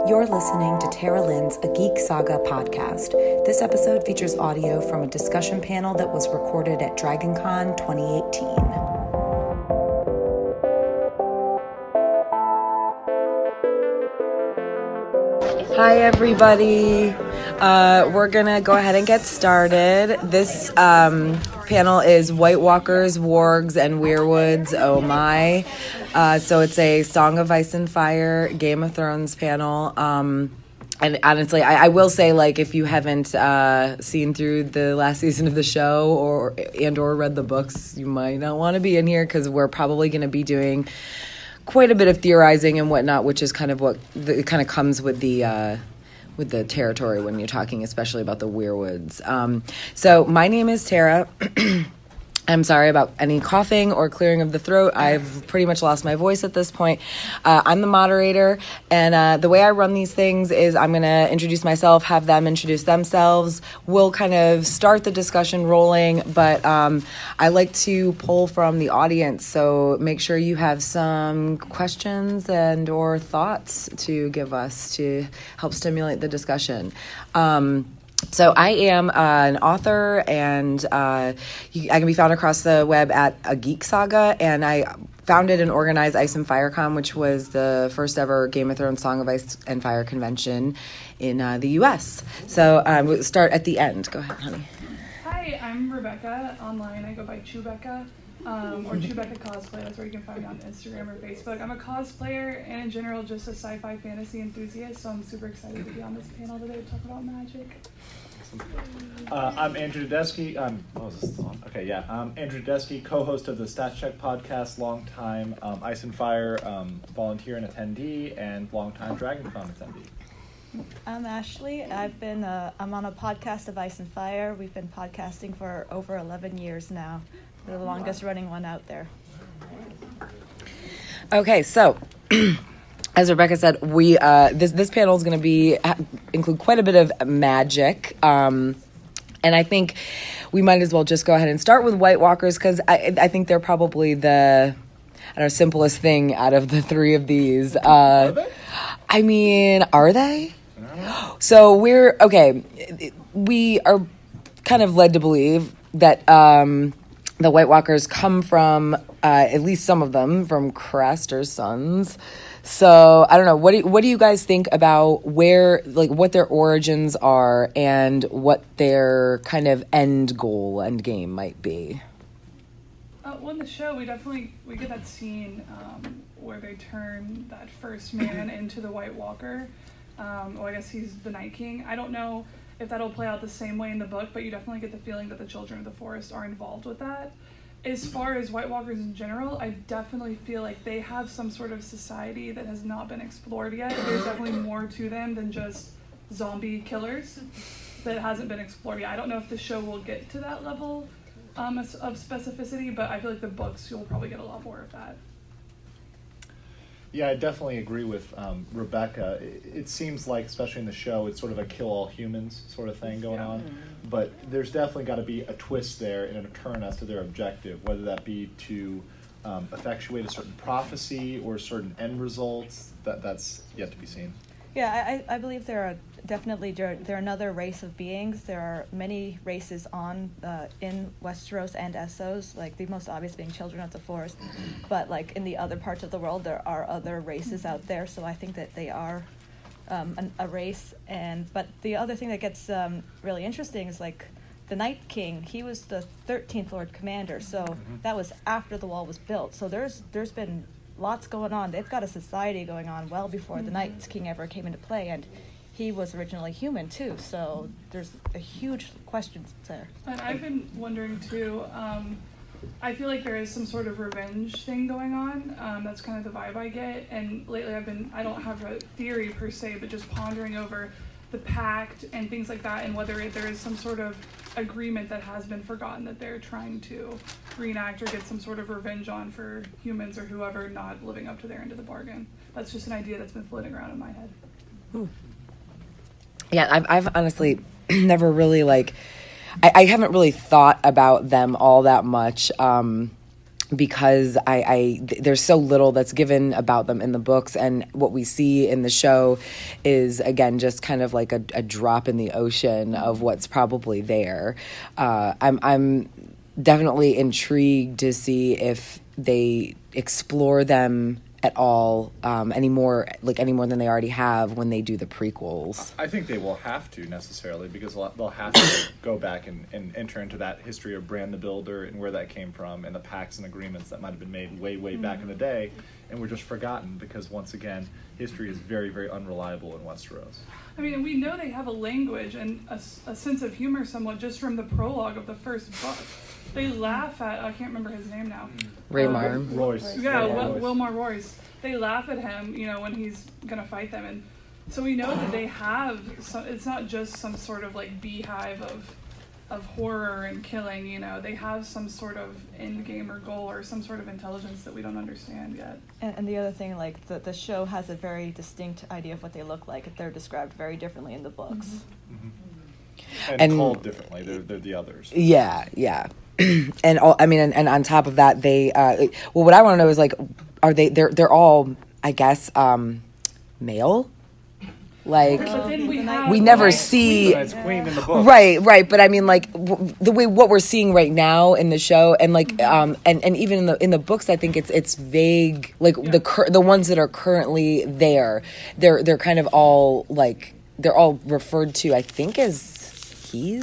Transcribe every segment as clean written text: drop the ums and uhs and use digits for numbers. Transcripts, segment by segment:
You're listening to Tara Lynn's A Geek Saga podcast. This episode features audio from a discussion panel that was recorded at DragonCon 2018. Hi, everybody. We're going to go ahead and get started. This panel is White Walkers, Wargs, and Weirwoods. Oh, my. So it's a Song of Ice and Fire, Game of Thrones panel. And honestly, I will say, like, if you haven't seen through the last season of the show or read the books, you might not want to be in here because we're probably going to be doing quite a bit of theorizing and whatnot, which is kind of what it kind of comes with the territory when you're talking, especially about the Weirwoods. So my name is Tara. I'm sorry about any coughing or clearing of the throat. I've pretty much lost my voice at this point. I'm the moderator, and the way I run these things is I'm going to introduce myself, have them introduce themselves. We'll kind of start the discussion rolling, but I like to pull from the audience, so make sure you have some questions and or thoughts to give us to help stimulate the discussion. So I am an author, and I can be found across the web at A Geek Saga, and I founded and organized Ice and Fire Con, which was the first ever Game of Thrones Song of Ice and Fire convention in the U.S. So we'll start at the end. Go ahead, honey. Hi, I'm Rebecca. Online, I go by Chewbecca, or Chewbecca Cosplay. That's where you can find me on Instagram or Facebook. I'm a cosplayer and in general just a sci-fi fantasy enthusiast, so I'm super excited to be on this panel today to talk about magic. I'm Andrew Tedeschi. I'm Andrew Tedeschi, co-host of the Stats Check podcast, longtime Ice and Fire volunteer and attendee, and longtime DragonCon attendee. I'm Ashley. I'm on a podcast of Ice and Fire. We've been podcasting for over 11 years now. We're the longest running one out there. Okay, so as Rebecca said, we this panel is going to include quite a bit of magic, and I think we might as well just go ahead and start with White Walkers because I think they're probably the simplest thing out of the three of these. Are they? I mean, are they? So we are kind of led to believe that the White Walkers come from at least some of them from Craster's sons. So I don't know. What do you guys think about what their origins are and what their kind of end game might be? Well, in the show, we get that scene where they turn that first man into the White Walker. I guess he's the Night King. I don't know if that'll play out the same way in the book, but you definitely get the feeling that the Children of the Forest are involved with that. As far as White Walkers in general, I definitely feel like they have some sort of society that has not been explored yet. There's definitely more to them than just zombie killers that hasn't been explored yet. I don't know if the show will get to that level of specificity, but I feel like the books, you'll probably get a lot more of that. Yeah, I definitely agree with Rebecca. It seems like, especially in the show, it's sort of a kill all humans sort of thing going on. But there's definitely got to be a twist there and a turn as to their objective, whether that be to effectuate a certain prophecy or certain end results. That's yet to be seen. Yeah, I believe they're another race of beings. There are many races in Westeros and Essos, like the most obvious being Children of the Forest. But like in the other parts of the world, there are other races out there. So I think that they are a race. But the other thing that gets really interesting is like the Night King. He was the 13th Lord Commander, so that was after the wall was built. So there's been lots going on. They've got a society going on well before the Night King ever came into play, and he was originally human too, so there's a huge question there. And I've been wondering too, I feel like there is some sort of revenge thing going on. That's kind of the vibe I get, and lately I don't have a theory per se, but just pondering over the pact and things like that, and whether there is some sort of agreement that has been forgotten that they're trying to reenact or get some sort of revenge on for humans or whoever not living up to their end of the bargain. That's just an idea that's been floating around in my head. Ooh. Yeah, I've honestly never really I haven't really thought about them all that much. because there's so little that's given about them in the books, and what we see in the show is, again, just kind of like a drop in the ocean of what's probably there. I'm definitely intrigued to see if they explore them at all any more than they already have when they do the prequels. I think they will have to necessarily, because they'll have to go back and enter into that history of Bran the Builder and where that came from, and the pacts and agreements that might have been made way back in the day, and were just forgotten because, once again, history is very, very unreliable in Westeros. I mean, we know they have a language and a sense of humor somewhat just from the prologue of the first book. They laugh at, I can't remember his name now. Raymar. Royce. Yeah, Royce. Wilmar Royce. They laugh at him, when he's going to fight them. And so we know that they have, it's not just some sort of like beehive of horror and killing, They have some sort of end game or goal or some sort of intelligence that we don't understand yet. And the other thing, like, the show has a very distinct idea of what they look like. They're described very differently in the books. Mm-hmm. And called differently. They're the others. Yeah. And on top of that, they what I want to know is, like, are they're all, I guess, male? Like, But then we never see It's Queen in the book. right, but I mean, like, the way what we're seeing right now in the show, and like and even in the books, I think it's vague. Like, the ones that are currently there, they're kind of all, like, they're all referred to, I think, as he.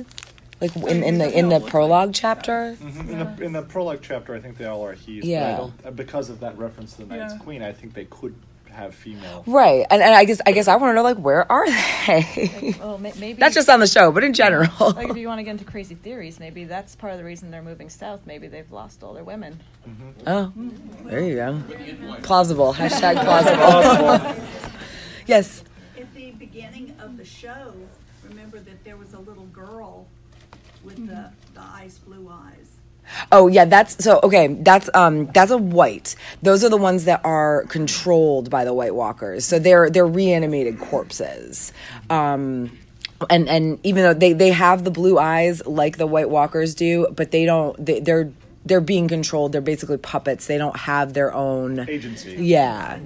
Like in the prologue chapter. Mm-hmm. In the prologue chapter, I think they all are he's. Yeah. But I don't, because of that reference to the Night's Queen, I think they could have female. Right, and I guess I want to know, like, where are they? Well, maybe That's just on the show, but in general. Like, if you want to get into crazy theories, maybe that's part of the reason they're moving south. Maybe they've lost all their women. Mm-hmm. Oh, there you go. Plausible. Hashtag plausible. Yes. At the beginning of the show, remember that there was a little girl with the blue eyes. Oh yeah, that's a white. Those are the ones that are controlled by the White Walkers. So they're reanimated corpses. And even though they have the blue eyes like the White Walkers do, but they're being controlled. They're basically puppets. They don't have their own Agency. Yeah.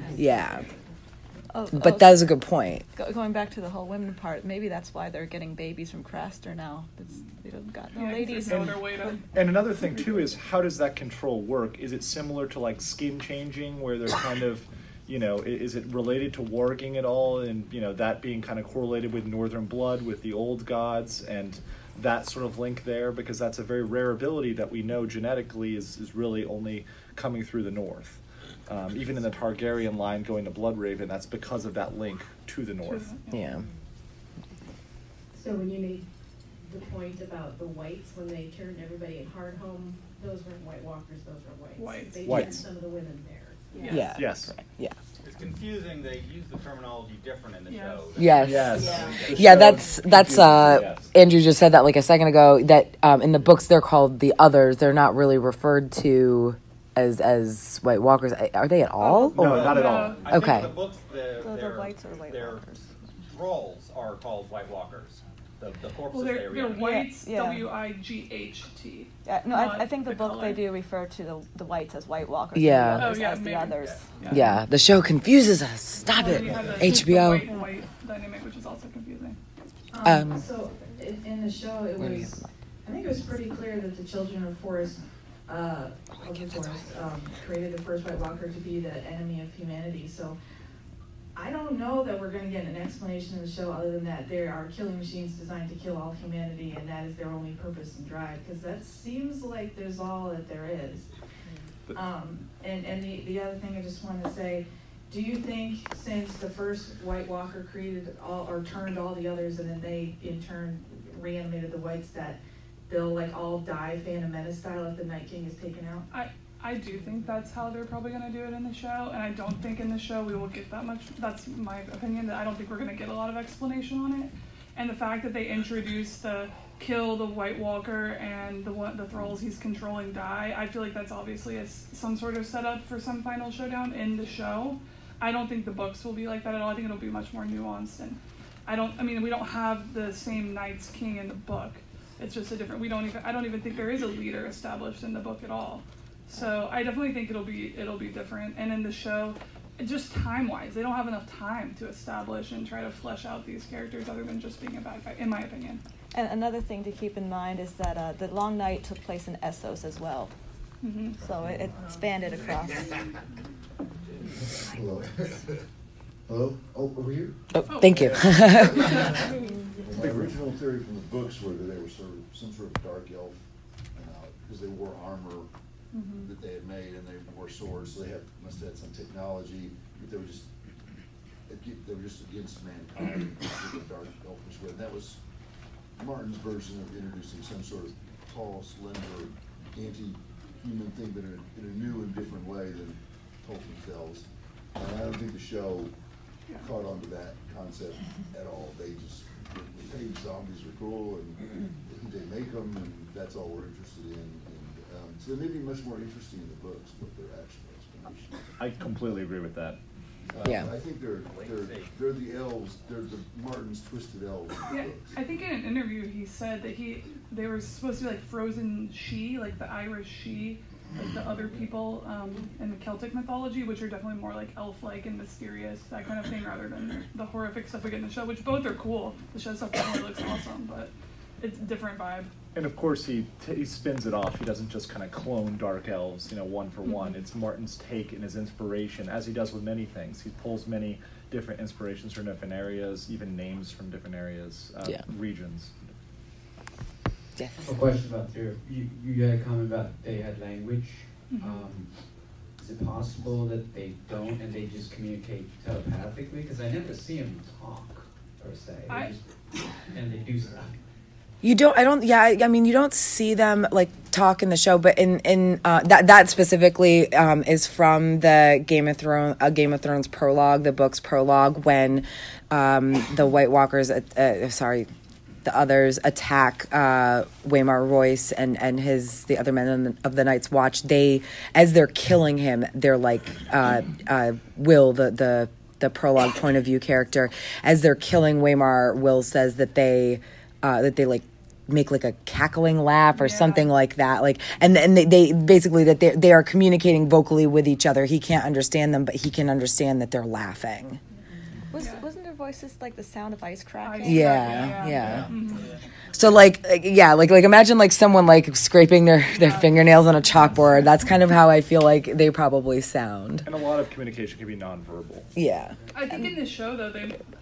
But that's a good point. Going back to the whole women part, maybe that's why they're getting babies from Craster now. They don't got no ladies. And another thing too is, how does that control work? Is it similar to, like, skin changing, where they're kind of, is it related to warging at all, and that being kind of correlated with Northern blood with the old gods, and that sort of link there, because that's a very rare ability that we know genetically is really only coming through the North. Even in the Targaryen line going to Bloodraven, that's because of that link to the North. Yeah. So when you made the point about the whites, when they turned everybody in Hardhome, those weren't White Walkers, those were whites. They Whites. turned some of the women there. Yeah. Yes. Yeah. It's confusing. They use the terminology different in the show. Yes. Yes. Yeah, that's Andrew just said that like a second ago, that in the books they're called the others. They're not really referred to as White Walkers. Are they at all? No, not at all. I Okay. think in the books, The whites are White their Walkers. thralls are called White Walkers. The corpses Well, they're reanimate. whites, Yeah. WIGHT. No, Not I think the book color. they do refer to the whites as White Walkers. Yeah. And the others as the maybe. others. Yeah, the show confuses us. Stop Well, it, you have the HBO. white and white dynamic, which is also confusing. So in the show, it was, I think it was pretty clear that the Children of Forest, created the first White Walker to be the enemy of humanity. So I don't know that we're going to get an explanation in the show other than that they are killing machines designed to kill all humanity, and that is their only purpose and drive, because that seems like there's all that there is. And the other thing I just want to say, do you think since the first White Walker created all or turned all the others, and then they in turn reanimated the whites, that they'll like all die Phantom Menace style if the Night King is taken out? I do think that's how they're probably going to do it in the show, and I don't think in the show we will get that much. That's my opinion, that I don't think we're going to get a lot of explanation on it. And the fact that they introduced the kill the White Walker and the thralls he's controlling die, I feel like that's obviously some sort of setup for some final showdown in the show. I don't think the books will be like that at all. I think it'll be much more nuanced, and we don't have the same Night's King in the book. It's just a different. I don't even think there is a leader established in the book at all. So I definitely think it'll be different. And in the show, just time-wise, they don't have enough time to establish and try to flesh out these characters other than just being a bad guy, in my opinion. And another thing to keep in mind is that the Long Night took place in Essos as well. Mm-hmm. So it spanned it across. Hello. Hello? Oh, over here? Oh, thank you. My original theory from the books were that they were some sort of dark elf, because they wore armor that they had made, and they wore swords, so they must have had some technology, but they were just against mankind with the dark elfish way. And that was Martin's version of introducing some sort of tall, slender, anti-human thing, but in a new and different way than Tolkien tells. And I don't think the show caught on to that concept at all. They just, hey, zombies are cool, and they make them, and that's all we're interested in. And so they may be much more interesting in the books, what their actual explanation is. I completely agree with that. Yeah. I think they're the elves. They're the Martin's twisted elves. Yeah, I think in an interview he said that they were supposed to be like frozen Sidhe, like the Irish Sidhe, like the other people in the Celtic mythology, which are definitely more like elf-like and mysterious, that kind of thing, rather than the horrific stuff we get in the show, which both are cool. The show stuff definitely looks awesome, but it's a different vibe. And of course, he spins it off. He doesn't just kind of clone dark elves, one for one. It's Martin's take and his inspiration, as he does with many things. He pulls many different inspirations from different areas, even names from different areas, regions. Yeah. A question about you had a comment about they had language. Is it possible that they don't and they just communicate telepathically? Because I never see them talk per se. And they do stuff. You don't see them like talk in the show, but in that specifically is from the Game of Thrones prologue, the book's prologue, when the White Walkers, the others attack Waymar Royce and the other men of the Night's Watch. They, as they're killing him, they're like Will, the prologue point of view character, as they're killing Waymar, Will says that they like make like a cackling laugh or something like that, like, and they basically that they are communicating vocally with each other. He can't understand them, but he can understand that they're laughing. Wasn't their voices like the sound of ice cracking? Yeah. So like imagine like someone like scraping their fingernails on a chalkboard. That's kind of how I feel like they probably sound. And a lot of communication can be nonverbal. Yeah. I think in this show though,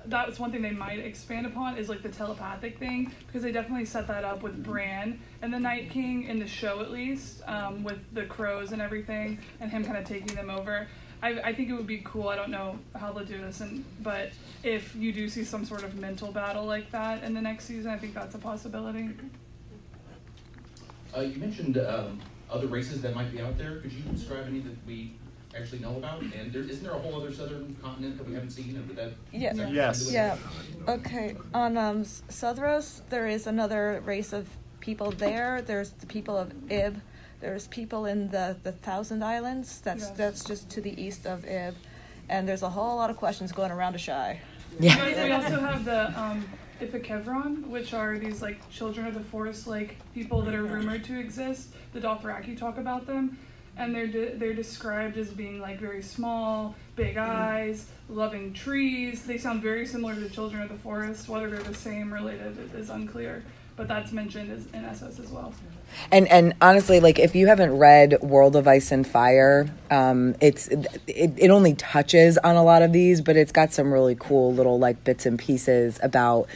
that was one thing they might expand upon, is like the telepathic thing, because they definitely set that up with Bran and the Night King in the show, at least, with the crows and everything, and him kind of taking them over. I think it would be cool. I don't know how they'll do this, but if you do see some sort of mental battle like that in the next season, I think that's a possibility. You mentioned other races that might be out there. Could you describe any that we actually know about? And isn't there a whole other southern continent that we haven't seen? And that Yes. Yeah. Okay. On Southros, there is another race of people there. There's the people of Ib. There's people in the Thousand Islands. That's just to the east of Ib. And there's a whole lot of questions going around Ashai. Yeah. We also have the Ithakevron, which are these like children of the forest, like people that are rumored to exist. The Dothraki talk about them, and they're described as being like very small, big eyes, loving trees. They sound very similar to the children of the forest. Whether they're the same, related, is unclear. But that's mentioned in Essos as well. And honestly, like if you haven't read World of Ice and Fire, it only touches on a lot of these, but it's got some really cool little like bits and pieces about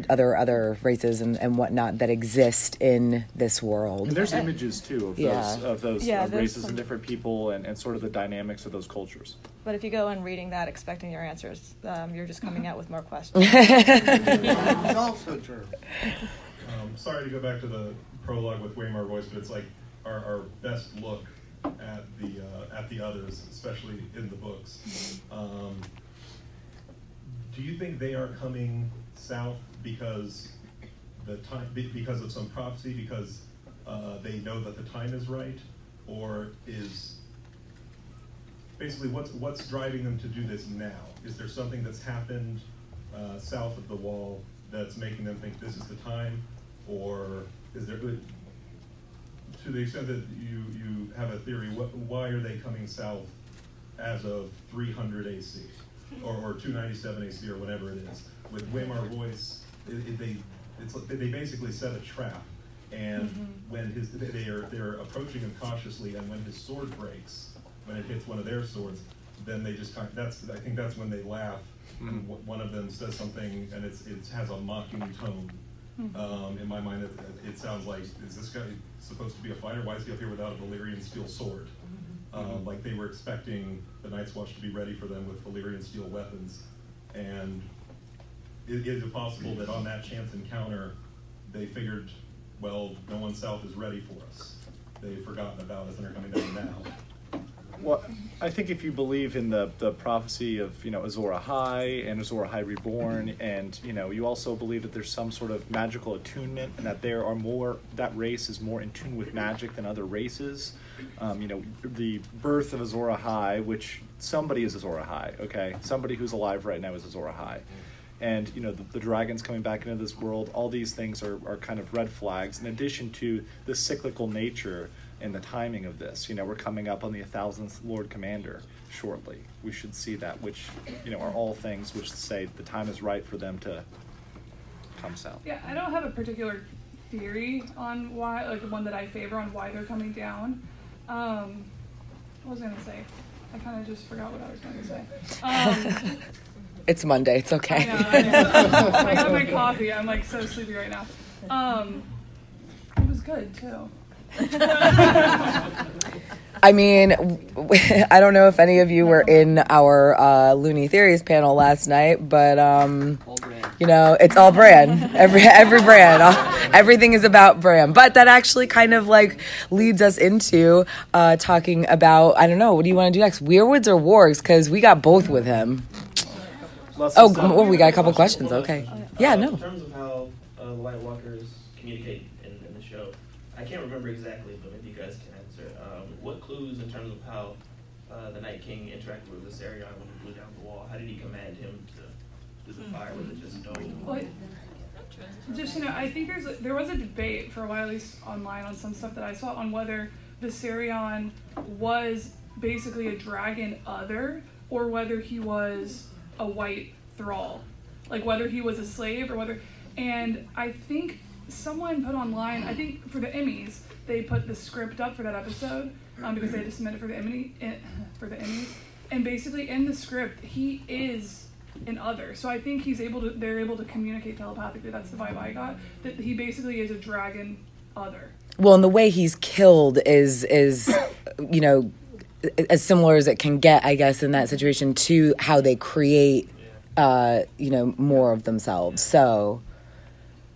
other races and whatnot that exist in this world. And there's images too of those races and different people and sort of the dynamics of those cultures. But if you go in reading that expecting your answers, you're just coming out with more questions. It's also true. Sorry to go back to the prologue with Waymar Royce, but it's like our best look at the others, especially in the books. Do you think they are coming south because because of some prophecy, because they know that the time is right, or is basically what's driving them to do this now? Is there something that's happened south of the wall that's making them think this is the time, or is there? to the extent that you have a theory, why are they coming south as of 300 AC or 297 AC or whatever it is? With Waymar Voice, they basically set a trap, and when they're approaching him cautiously, and when his sword breaks, when it hits one of their swords, then they just I think that's when they laugh. And one of them says something, and it has a mocking tone. In my mind, it sounds like, is this guy supposed to be a fighter? Why is he up here without a Valyrian steel sword? Like they were expecting the Night's Watch to be ready for them with Valyrian steel weapons. And is it possible that on that chance encounter, they figured, well, no one south is ready for us. They've forgotten about us and are coming down now. Well, I think if you believe in the prophecy of, Azor Ahai and Azor Ahai Reborn, and, you also believe that there's some sort of magical attunement and that that race is more in tune with magic than other races. The birth of Azor Ahai, which somebody is Azor Ahai, okay? Somebody who's alive right now is Azor Ahai. And, the dragons coming back into this world, all these things are kind of red flags, in addition to the cyclical nature and the timing of this. We're coming up on the 1,000th Lord Commander shortly. We should see that, which, are all things which say the time is right for them to come south. Yeah, I don't have a particular theory on why, like one that I favor on why they're coming down. What was I going to say? I kind of just forgot what I was going to say. It's Monday. It's okay. I know. I got my coffee. I'm like so sleepy right now. It was good too. I mean, I don't know if any of you were in our Looney Theories panel last night, but it's all brand. Every brand, everything is about brand. But that actually kind of like leads us into talking about, I don't know, what do you want to do next? Weirwoods or Wargs? Because we got both with him. We got a couple questions. Okay. Yeah, no. In terms of how the White Walkers communicate in the show, I can't remember exactly, but maybe you guys can answer. What clues in terms of how the Night King interacted with Viserion when he blew down the wall? How did he command him to do the fire? Was it just I think there was a debate for a while, at least online, on some stuff that I saw, on whether Viserion was basically a dragon other, or whether he was a white thrall, like whether he was a slave or whether. And I think someone put online, I think for the Emmys, they put the script up for that episode because they had to submit it for the Emmys. And basically in the script, he is an other. So I think they're able to communicate telepathically. That's the vibe I got. That he basically is a dragon other. Well, and the way he's killed is as similar as it can get, I guess, in that situation to how they create, more of themselves. So.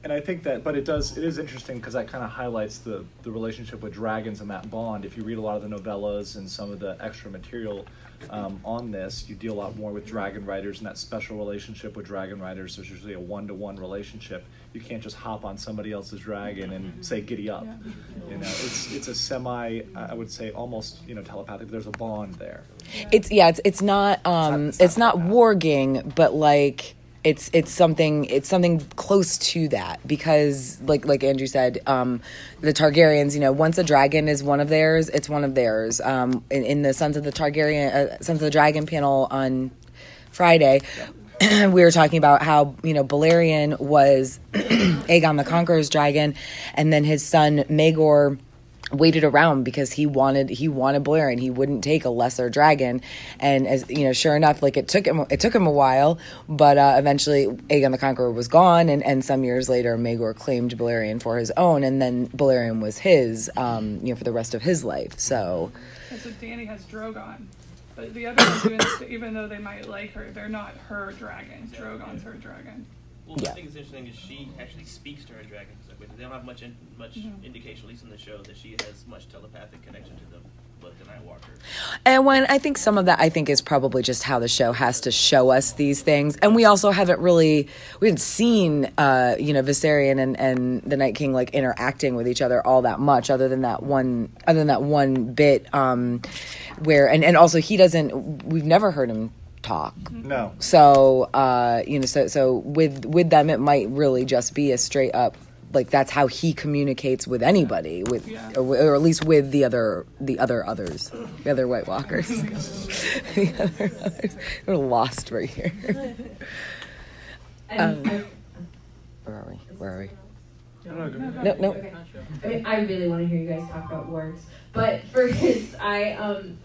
And I think that, but it is interesting because that kind of highlights the relationship with dragons and that bond. If you read a lot of the novellas and some of the extra material on this, you deal a lot more with dragon riders and that special relationship with dragon riders. There's usually a one-to-one relationship. You can't just hop on somebody else's dragon and say giddy up. Yeah. It's a semi, I would say almost telepathic. There's a bond there. It's not warging, but like. It's something close to that because like Andrew said, the Targaryens, once a dragon is one of theirs, it's one of theirs. In the Sons of the Dragon panel on Friday, we were talking about how Balerion was Aegon the Conqueror's dragon, and then his son Maegor waited around because he wanted Balerion. He wouldn't take a lesser dragon, and as sure enough, like it took him a while, but eventually Aegon the Conqueror was gone, and some years later Maegor claimed Balerion for his own, and then Balerion was his for the rest of his life. So Dany has Drogon, but the other ones, even though they might like her, they're not her dragon. Drogon's her dragon. Well, I think it's interesting is she actually speaks to her dragons. They don't have much indication, at least in the show, that she has much telepathic connection to them, but the Night Walker. And when I think some of that, I think, is probably just how the show has to show us these things, and we also haven't seen Viserion and the Night King like interacting with each other all that much, other than that one bit where and also we've never heard him talk. No. So so with them it might really just be a straight up like that's how he communicates with anybody, or at least with the other White Walkers. The other others. We're lost right here. Where are we? No. Okay. I mean, I really want to hear you guys talk about Wargs, but first, I'm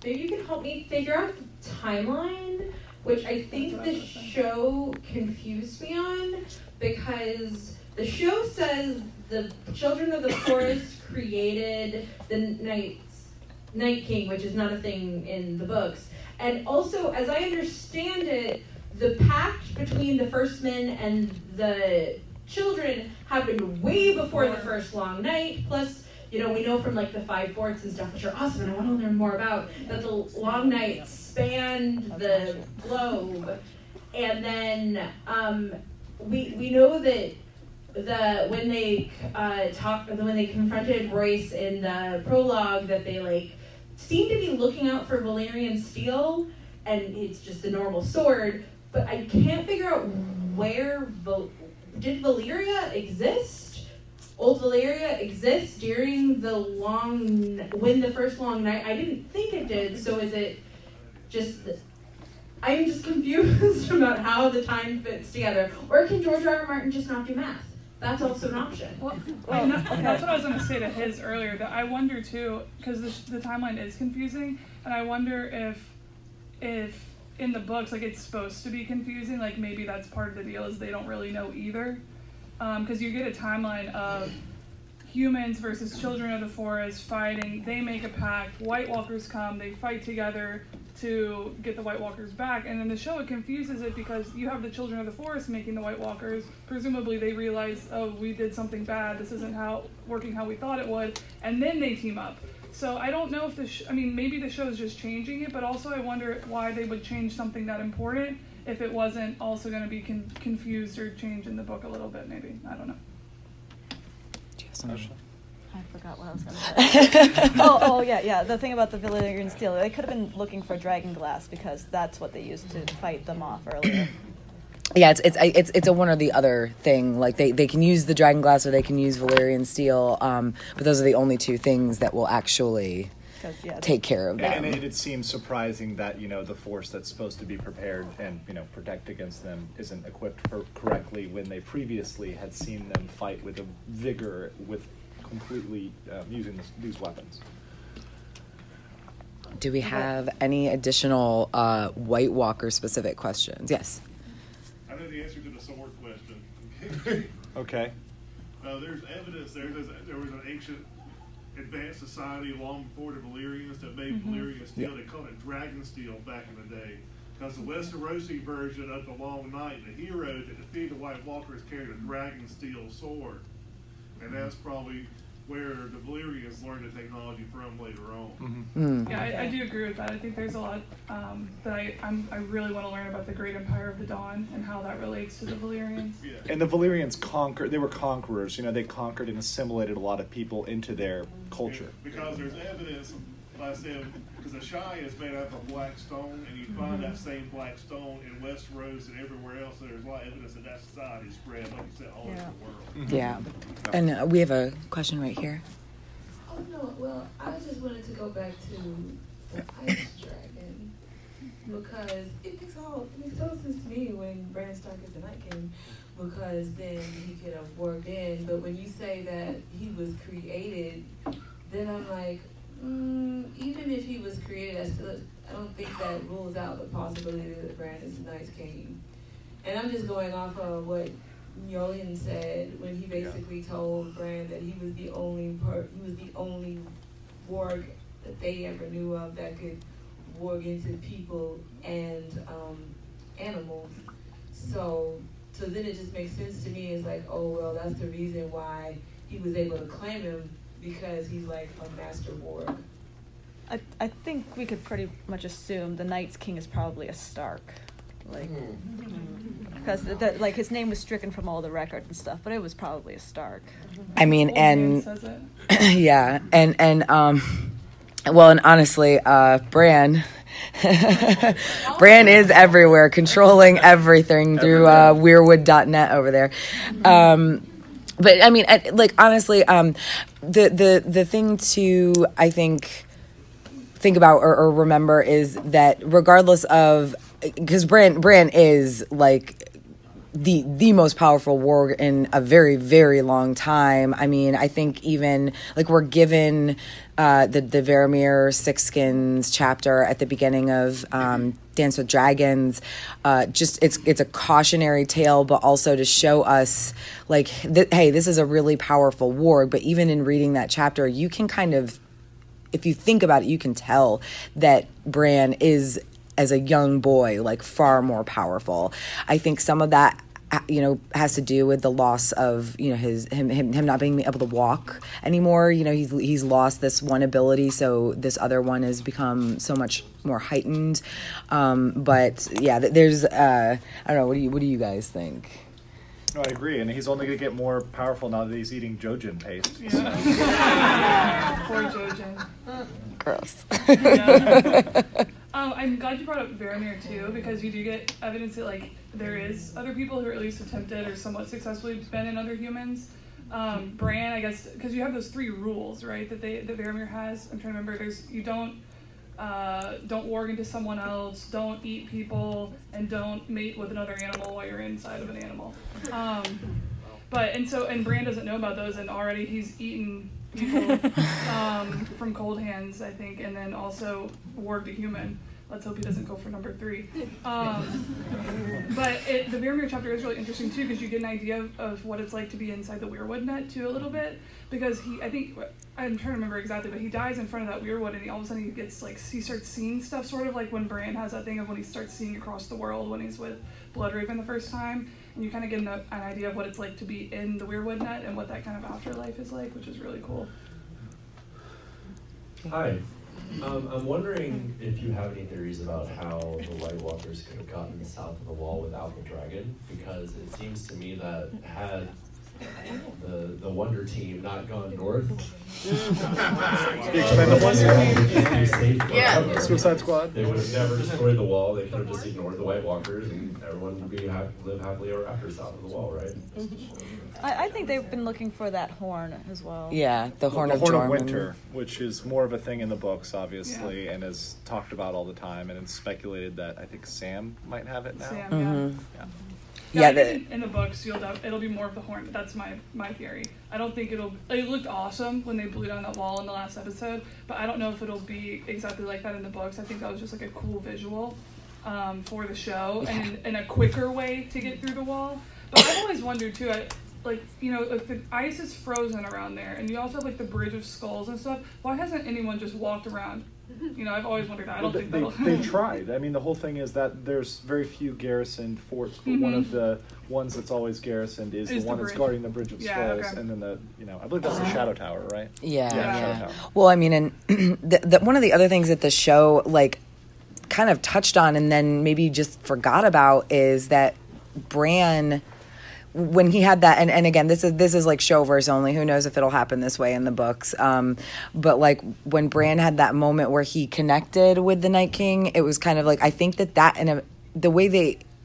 maybe you can help me figure out the timeline, which I think the show confused me on, because the show says the children of the forest created the Night King, which is not a thing in the books. And also, as I understand it, the pact between the First Men and the children happened way before the first long night. Plus, we know from like the Five Forts and stuff, which are awesome, and I want to learn more about, that the long night spanned the globe. And then we know that when they confronted Royce in the prologue, that they like seem to be looking out for Valyrian steel, and it's just a normal sword. But I can't figure out where did Valyria exist? Old Valyria exist during when the first long night? I didn't think it did. So is it just? I'm just confused about how the time fits together. Or can George R.R. Martin just not do math? That's also an option. That's what I was going to say to his earlier. That I wonder too, because the timeline is confusing, and I wonder if in the books, like, it's supposed to be confusing, like maybe that's part of the deal, is they don't really know either, because you get a timeline of humans versus children of the forest fighting. They make a pact. White Walkers come. They fight together to get the White Walkers back. And in the show, it confuses it because you have the children of the forest making the White Walkers. Presumably, they realize, oh, we did something bad. This isn't working how we thought it would. And then they team up. So I don't know if maybe the show is just changing it, but also I wonder why they would change something that important if it wasn't also going to be confused or changed in the book a little bit, maybe. I don't know. I forgot what I was going to say. oh, yeah. The thing about the Valyrian steel, they could have been looking for dragon glass because that's what they used to fight them off earlier. Yeah, it's a one or the other thing. Like they can use the dragon glass or they can use Valyrian steel, but those are the only two things that will actually take care of them. And it seems surprising that the force that's supposed to be prepared and protect against them isn't equipped correctly when they previously had seen them fight with a vigor with completely using these weapons. Do we have any additional White Walker specific questions? Yes. I know the answer to the sword question. Okay. There's evidence there was an ancient advanced society long before the Valyrians that made Valyrian steel. They called it dragon steel back in the day. Because the Westerosi version of the Long Night, the heroes that defeated the White Walkers carried a dragon steel sword. And that's probably where the Valyrians learned the technology from later on. Yeah, I do agree with that. I think there's a lot that I really want to learn about the Great Empire of the Dawn and how that relates to the Valyrians. Yeah. And the Valyrians they were conquerors. They conquered and assimilated a lot of people into their culture. Yeah, because there's evidence, like I said, because the Shire is made out of black stone, and you find that same black stone in Westeros and everywhere else. So there's a lot of evidence that society spread, like you said, all over the world. Yeah. And we have a question right here. Oh, no. Well, I just wanted to go back to the Ice Dragon, because it makes total sense to me when Bran Stark is the Night King, because then he could have worked in. But when you say that he was created, then I'm like, even if he was created, I don't think that rules out the possibility that Bran is the Night King. And I'm just going off of what Yolen said when he basically told Bran that he was the only warg that they ever knew of that could warg into people and animals. So then it just makes sense to me. It's like, oh well, that's the reason why he was able to claim him, because he's like a master warg. I think we could pretty much assume the Night's King is probably a Stark. Because his name was stricken from all the records and stuff, but it was probably a Stark. I mean, and yeah, and well, and honestly, Bran is everywhere, controlling everything through Weirwood.net over there. But I mean, like honestly, the thing to I think about or remember is that regardless of, because Bran is like the most powerful warg in a very, very long time. I mean, I think even like we're given the Varamir Six Skins chapter at the beginning of Dance with Dragons. Just it's a cautionary tale, but also to show us like, hey, this is a really powerful warg. But even in reading that chapter, you can kind of, if you think about it, you can tell that Bran is, as a young boy, like far more powerful. I think some of that, you know, has to do with the loss of, you know, him not being able to walk anymore. You know, he's lost this one ability, so this other one has become so much more heightened. But yeah, there's I don't know. What do you guys think? No, I agree, and he's only going to get more powerful now that he's eating Jojen paste. Yeah. Poor Jojen. Gross. Yeah. I'm glad you brought up Varamir too, because you do get evidence that like there is other people who are at least attempted or somewhat successfully been in other humans. Bran, I guess, because you have those 3 rules, right? That Varamir has. I'm trying to remember. There's you don't warg into someone else, don't eat people, and don't mate with another animal while you're inside of an animal. And Bran doesn't know about those, and already he's eaten people from cold hands, I think, and then also warged a human. Let's hope he doesn't go for number 3. But the Varamir chapter is really interesting too, because you get an idea of what it's like to be inside the Weirwood net too a little bit. Because I'm trying to remember exactly, but he dies in front of that Weirwood, and all of a sudden he starts seeing stuff, sort of like when Bran has that thing of when he starts seeing across the world when he's with Bloodraven the first time, and you kind of get an idea of what it's like to be in the Weirwood net and what that kind of afterlife is like, which is really cool. Hi. I'm wondering if you have any theories about how the White Walkers could have gotten south of the wall without the dragon, because it seems to me that had the Wonder Team not gone north, the Expendables, yeah, Suicide Squad, they would have never destroyed the wall. They could have just ignored the White Walkers, and everyone would live happily ever after south of the wall, right? I think they've been looking for that horn as well. Yeah, the Horn of Winter, which is more of a thing in the books, obviously, and is talked about all the time, and it's speculated that I think Sam might have it now. Sam, yeah. In the books, it'll be more of the horn. That's my theory. I don't think it looked awesome when they blew down that wall in the last episode, but I don't know if it'll be exactly like that in the books. I think that was just like a cool visual for the show, and a quicker way to get through the wall. But I've always wondered too, like, you know, if the ice is frozen around there, and you also have like the Bridge of Skulls and stuff, why hasn't anyone just walked around? You know, I've always wondered that. I don't think they tried. I mean, the whole thing is that there's very few garrisoned forts, but one of the ones that's always garrisoned is the one that's guarding the Bridge of Skulls, and then I believe that's the Shadow Tower, right? Yeah. Shadow Tower. Well, I mean, and one of the other things that the show like kind of touched on and then maybe just forgot about is that Bran, when he had that, and again, this is like showverse only. Who knows if it'll happen this way in the books? But like when Bran had that moment where he connected with the Night King, it was kind of like, I think that the way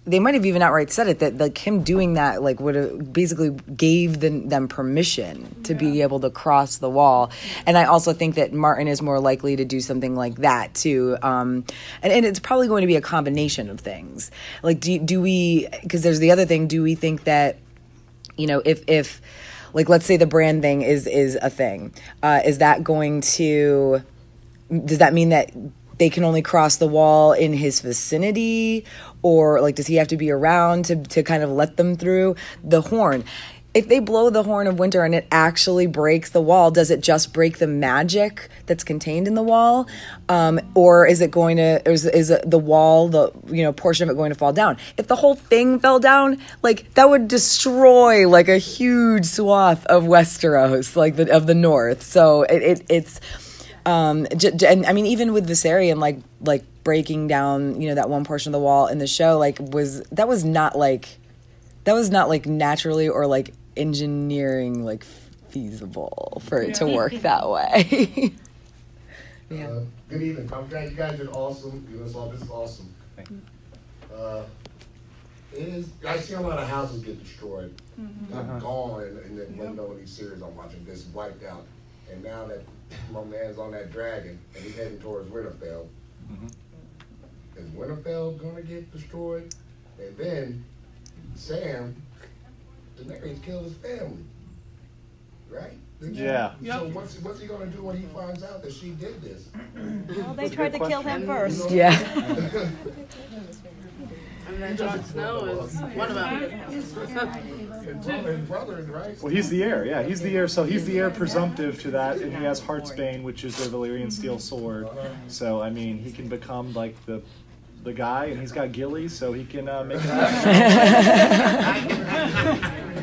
they might have even outright said it, that like him doing that like would have basically gave them permission to be able to cross the wall. And I also think that Martin is more likely to do something like that too. And it's probably going to be a combination of things. Like do we, because there's the other thing, do we think that, you know, if like let's say the Bran thing is a thing, is that going to, does that mean that they can only cross the wall in his vicinity, or like does he have to be around to kind of let them through? The horn, if they blow the Horn of Winter and it actually breaks the wall, does it just break the magic that's contained in the wall, or is it going to, is the wall, the portion of it going to fall down? If the whole thing fell down, like that would destroy like a huge swath of Westeros, like of the north. So it's and I mean, even with Viserion, like breaking down, that one portion of the wall in the show, that was not like naturally or like engineering like feasible for it to work that way. Yeah. Good evening. I'm glad you guys did awesome. You know, this is awesome. I see a lot of houses get destroyed, Mm-hmm. gone, and then when one of these series I'm watching, just wiped out. And now that my man's on that dragon and he's heading towards Winterfell, is Winterfell gonna get destroyed? And then Sam, Daenerys killed his family, right? Yeah. So what's he gonna do when he finds out that she did this? Well, they tried to kill him first. Yeah. And then Jon Snow is one of them. His brother, right? Well, he's the heir. Yeah, he's the heir. So he's the heir presumptive to that, and he has Heartsbane, which is the Valyrian steel sword. So I mean, he can become like the guy, and he's got gillies, so he can make it happen.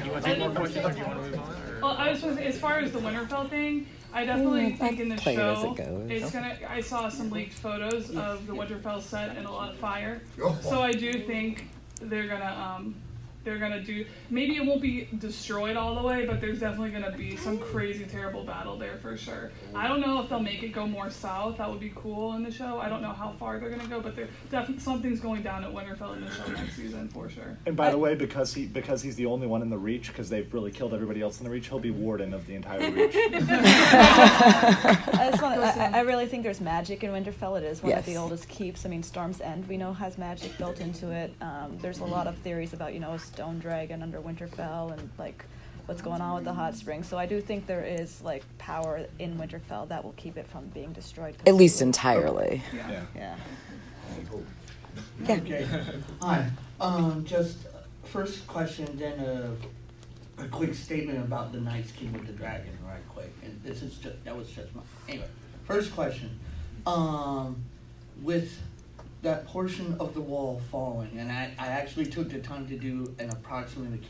You want to take more questions, or do you want to move on? Well, I was going to say, as far as the Winterfell thing, I definitely think in the play it as show, it goes. it's gonna. I saw some leaked photos of the Winterfell set and a lot of fire. So I do think they're gonna do. Maybe it won't be destroyed all the way, but there's definitely gonna be some crazy, terrible battle there for sure. I don't know if they'll make it go more south. That would be cool in the show. I don't know how far they're gonna go, but definitely something's going down at Winterfell in the show next season for sure. And by the way, because he's the only one in the Reach, because they've really killed everybody else in the Reach, he'll be warden of the entire Reach. I really think there's magic in Winterfell. It is one of the Yes. oldest keeps. I mean, Storm's End we know has magic built into it. There's a lot of theories about a stone dragon under Winterfell and like what's going on with the hot springs. So I do think there is like power in Winterfell that will keep it from being destroyed. At least entirely. Yeah. Okay. Hi. Just first question, then a quick statement about the Night's King with the Dragon, right quick. And that was just my anyway. First question. With that portion of the wall falling, and I actually took the time to do an approximate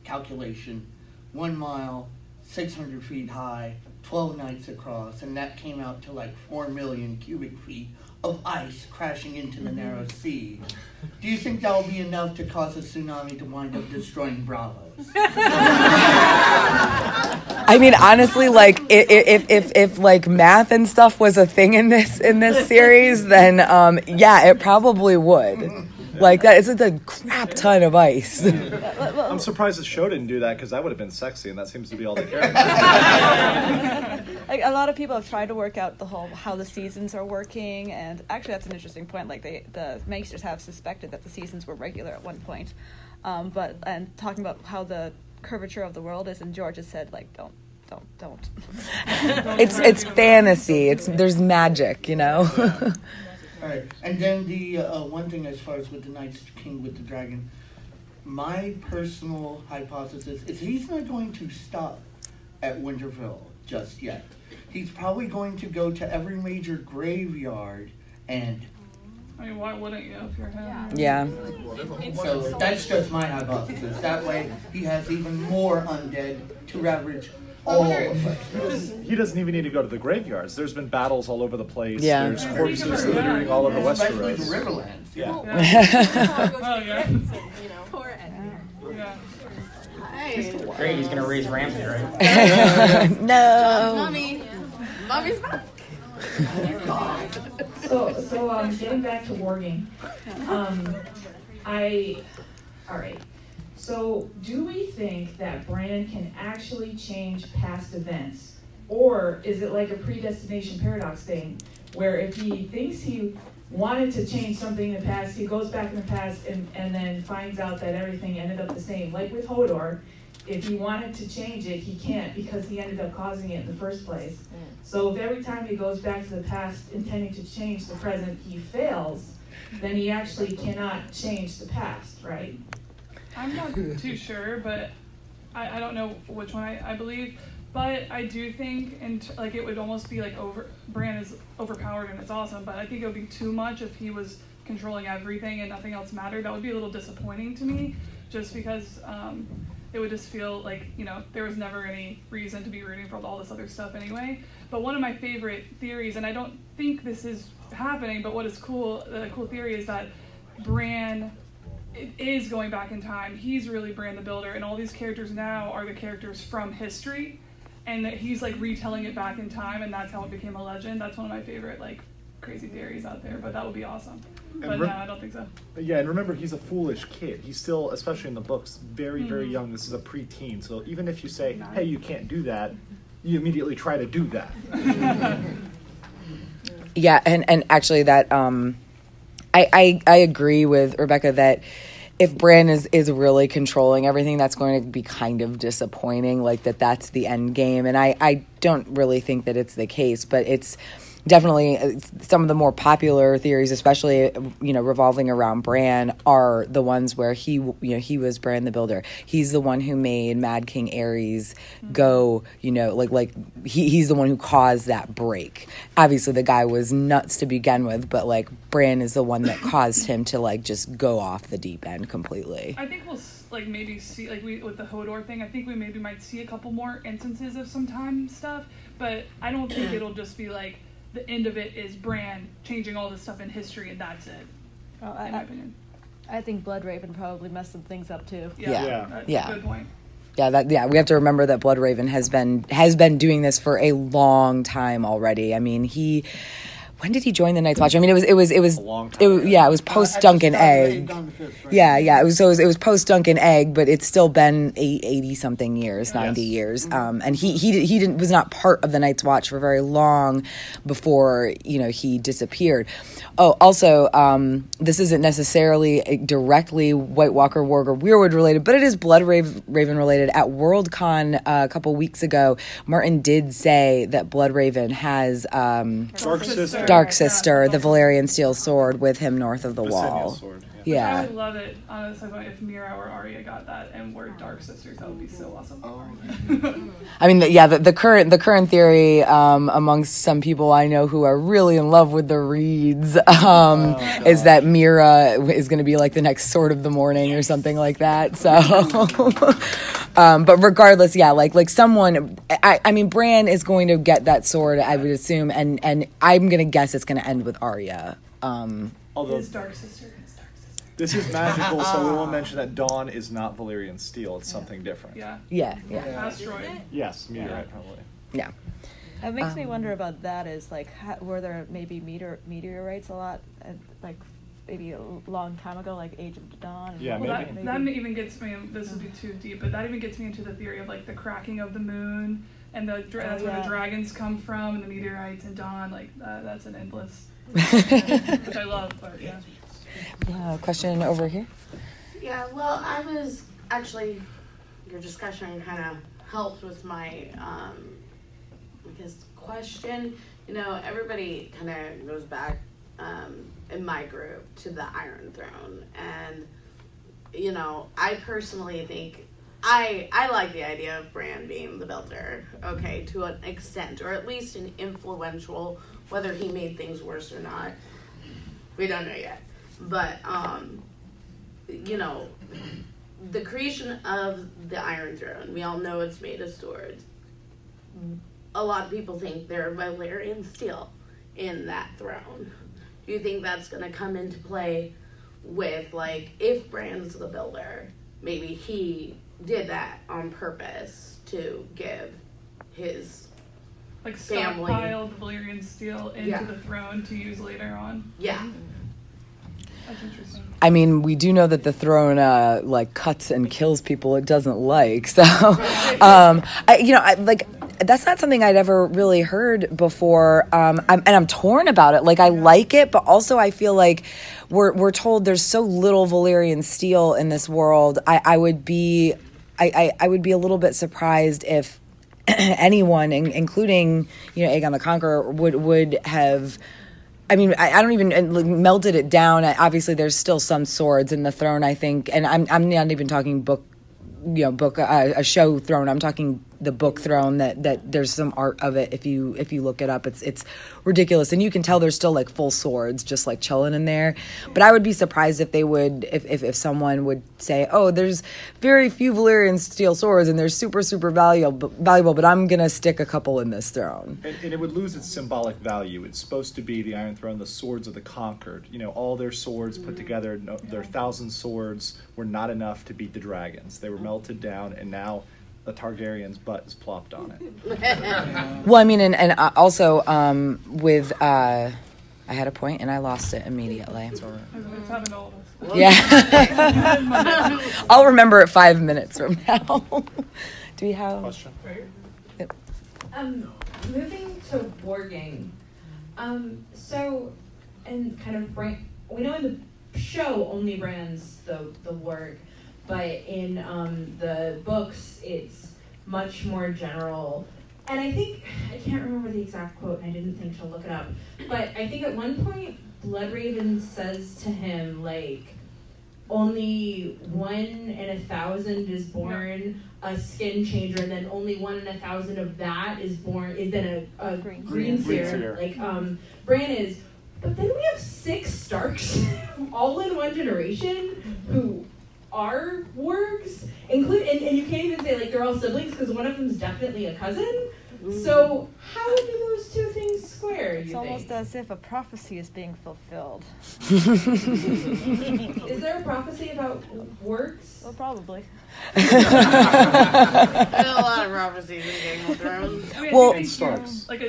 calculation, 1 mile, 600 feet high, 12 nights across, and that came out to like 4 million cubic feet of ice crashing into the narrow sea. Do you think that will be enough to cause a tsunami to wind up destroying Bravos? I mean, honestly, like if like math and stuff was a thing in this series, then yeah, it probably would. Like that, it's a crap ton of ice. I'm surprised the show didn't do that, because that would have been sexy, and that seems to be all they care about. Like, a lot of people have tried to work out how the seasons are working, and actually that's an interesting point. Like the makers have suspected that the seasons were regular at one point, and talking about how the curvature of the world is, and George has said like don't. It's fantasy. There's magic, All right, and then the one thing as far as with the Night's King with the Dragon, my personal hypothesis is he's not going to stop at Winterfell just yet. He's probably going to go to every major graveyard and... I mean, why wouldn't you if you're him? Yeah. So that's just my hypothesis. That way he has even more undead to ravage all of us. He doesn't even need to go to the graveyards. There's been battles all over the place. Yeah. There's corpses littering all over Especially Westeros. the Riverlands. Yeah. Poor Edmure. Yeah. Hey. Great, he's gonna raise Ramsay, right? No. Mommy's back. So getting back to warging, all right. So do we think that Bran can actually change past events? Or is it like a predestination paradox thing, where if he thinks he wanted to change something in the past, he goes back in the past and then finds out that everything ended up the same? Like with Hodor, if he wanted to change it, he can't because he ended up causing it in the first place. So if every time he goes back to the past intending to change the present, he fails, then he actually cannot change the past, right? I'm not too sure, but I don't know which one I believe. But I do think, like it would almost be like Bran is overpowered and it's awesome, but I think it would be too much if he was controlling everything and nothing else mattered. That would be a little disappointing to me, just because it would just feel like, there was never any reason to be rooting for all this other stuff anyway. But one of my favorite theories, and I don't think this is happening, but what is cool, the cool theory is that Bran is going back in time. He's really Bran the Builder, and all these characters now are the characters from history, and that he's like retelling it back in time, and that's how it became a legend. That's one of my favorite like crazy theories out there, but that would be awesome. But no, I don't think so. Yeah, and remember, he's a foolish kid. He's still, especially in the books, very, very Mm-hmm. young. This is a preteen. So even if you say, hey, you can't do that, you immediately try to do that. Yeah, and actually that I agree with Rebecca that if Bran is really controlling everything, that's going to be kind of disappointing, like that's the end game. And I don't really think that it's the case, but it's definitely some of the more popular theories, especially, revolving around Bran, are the ones where he was Bran the Builder. He's the one who made Mad King Aerys go, he's the one who caused that break. Obviously the guy was nuts to begin with, but like Bran is the one that caused him to like just go off the deep end completely. I think we'll maybe see with the Hodor thing. I think we maybe might see a couple more instances of some time stuff, but I don't think it'll just be like the end of it is Bran changing all this stuff in history and that's it. In my opinion. I think Bloodraven probably messed some things up too. Yeah. Good point. Yeah, we have to remember that Bloodraven has been doing this for a long time already. I mean, when did he join the Night's Watch? I mean, it was a long time. It was post Duncan Egg. Yeah, it was post Duncan Egg, but it's still been 80 something years, 90 years. And he was not part of the Night's Watch for very long before he disappeared. Oh, also, this isn't necessarily directly White Walker, Warg, or Weirwood related, but it is Bloodraven related. At Worldcon a couple weeks ago, Martin did say that Bloodraven has Dark Sister, the Valyrian steel sword, with him north of the wall. Sword, yeah. I would love it, honestly, if Mira or Arya got that and were Dark Sisters. That would be so awesome. I mean, the current theory amongst some people I know who are really in love with the Reeds is that Mira is going to be like the next Sword of the Morning or something like that. So, but regardless, like someone, I mean, Bran is going to get that sword, I would assume, and I'm going to guess it's going to end with Arya. Although his Dark Sister. This is magical, so we won't mention that Dawn is not Valyrian steel. It's something different. Yeah. Asteroid. Yes, meteorite probably. Yeah. It makes me wonder about that is like, were there maybe meteorites a lot, like maybe a long time ago, like Age of Dawn? Yeah, maybe. That even gets me, this would be too deep, but that even gets me into the theory of like the cracking of the moon, and that's where the dragons come from, and the meteorites and Dawn, like that's an endless, which I love, but yeah. Question over here. Yeah, well, I was actually, your discussion kind of helped with my, I guess, question. Everybody kind of goes back in my group to the Iron Throne. And, I personally think, I like the idea of Bran being the Builder, okay, to an extent, or at least an influential, whether he made things worse or not, we don't know yet. But, the creation of the Iron Throne, we all know it's made of swords. A lot of people think there are Valyrian steel in that throne. Do you think that's going to come into play with, like, if Bran's the Builder, maybe he did that on purpose to give his family... stockpiled Valyrian steel into the throne to use later on? Yeah. That's interesting. I mean, we do know that the throne cuts and kills people it doesn't like. So, that's not something I'd ever really heard before. I'm torn about it. Like, I like it, but also I feel like we're told there's so little Valyrian steel in this world. I would be a little bit surprised if anyone, including Aegon the Conqueror, would have. I mean, I don't even melted it down. Obviously, there's still some swords in the throne, I think, and I'm not even talking a show throne. I'm talking the book throne. That there's some art of it. If you look it up, it's ridiculous, and you can tell there's still like full swords just like chilling in there. But I would be surprised if they would, if someone would say, oh, there's very few Valyrian steel swords and they're super valuable, but I'm gonna stick a couple in this throne. And it would lose its symbolic value. It's supposed to be the Iron Throne, the swords of the conquered. All their swords put together, their 1,000 swords were not enough to beat the dragons. They were melted down, and now a Targaryen's butt is plopped on it. Well, I mean, and also with I had a point and I lost it immediately. It's happened to all of us. Yeah. I'll remember it 5 minutes from now. Do we have a question? Yep. Moving to warging. So, and kind of we know in the show only Bran's the warg, but in the books it's much more general. And I think, I can't remember the exact quote, and I didn't think to look it up, but I think at one point, Bloodraven says to him, like, only 1 in 1,000 is born a skin changer, and then only 1 in 1,000 of that is then a green seer. Like, Bran is, but then we have 6 Starks, all in one generation, who are wargs, and you can't even say, like, they're all siblings, because one of them is definitely a cousin. So how do those two things square, It's almost as if a prophecy is being fulfilled. Is there a prophecy about wargs? Well, probably. There's a lot of prophecies in Game of Thrones. I mean, Well, it's like